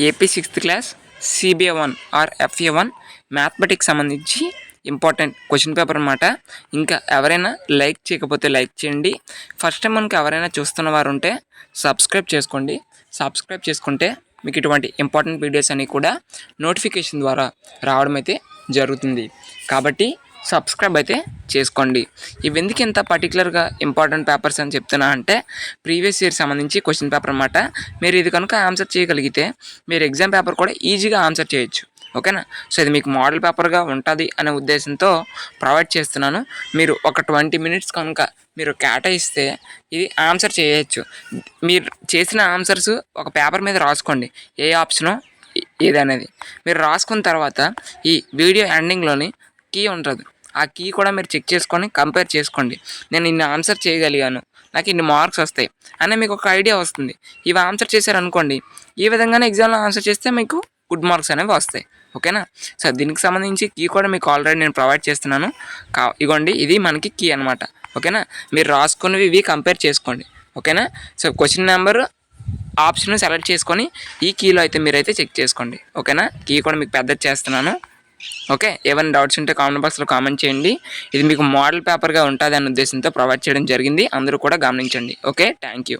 AP 6th class CBA1 or FA1 mathematics సంబంధించి important question paper అన్నమాట. ఇంకా ఎవరైనా లైక్ చేయకపోతే లైక్ చేయండి. ఫస్ట్ టైం మనకు ఎవరైనా చూస్తున్న వారు ఉంటే సబ్స్క్రైబ్ చేసుకోండి. సబ్స్క్రైబ్ చేసుకుంటే మీకు ఇటువంటి ఇంపార్టెంట్ వీడియోస్ అన్నీ కూడా నోటిఫికేషన్ ద్వారా రావడం అయితే జరుగుతుంది. కాబట్టి సబ్స్క్రైబ్ అయితే చేసుకోండి. ఇవి ఎందుకు ఇంత పర్టికులర్గా ఇంపార్టెంట్ పేపర్స్ అని చెప్తున్నా అంటే ప్రీవియస్ ఇయర్ సంబంధించి క్వశ్చన్ పేపర్ అన్నమాట. మీరు ఇది కనుక ఆన్సర్ చేయగలిగితే మీరు ఎగ్జామ్ పేపర్ కూడా ఈజీగా ఆన్సర్ చేయొచ్చు. ఓకేనా. సో ఇది మీకు మోడల్ పేపర్గా ఉంటుంది అనే ఉద్దేశంతో ప్రొవైడ్ చేస్తున్నాను. మీరు ఒక 20 minutes కనుక మీరు కేటాయిస్తే ఇది ఆన్సర్ చేయొచ్చు. మీరు చేసిన ఆన్సర్స్ ఒక పేపర్ మీద రాసుకోండి, ఏ ఆప్షనో ఏదనేది. మీరు రాసుకున్న తర్వాత ఈ వీడియో ఎండింగ్లోని కీ ఉంటుంది, ఆ కీ కూడా మీరు చెక్ చేసుకొని కంపేర్ చేసుకోండి. నేను ఇన్ని ఆన్సర్ చేయగలిగాను, నాకు ఇన్ని మార్క్స్ వస్తాయి అని మీకు ఒక ఐడియా వస్తుంది. ఇవి ఆన్సర్ చేశారనుకోండి, ఈ విధంగానే ఎగ్జామ్లో ఆన్సర్ చేస్తే మీకు గుడ్ మార్క్స్ అనేవి వస్తాయి. ఓకేనా. సో దీనికి సంబంధించి కీ కూడా మీకు ఆల్రెడీ నేను ప్రొవైడ్ చేస్తున్నాను. ఇగోండి, ఇది మనకి కీ అనమాట. ఓకేనా. మీరు రాసుకున్నవి ఇవి కంపేర్ చేసుకోండి. ఓకేనా. So question number option select చేసుకొని ఈ కీలో అయితే మీరైతే చెక్ చేసుకోండి. ఓకేనా. కీ కూడా మీకు పెద్దది చేస్తున్నాను. ఓకే. ఏమైనా డౌట్స్ ఉంటే కామెంట్ బాక్స్లో కామెంట్ చేయండి. ఇది మీకు మోడల్ పేపర్గా ఉంటుంది అనే ఉద్దేశంతో ప్రొవైడ్ చేయడం జరిగింది. అందరూ కూడా గమనించండి. ఓకే. Thank you.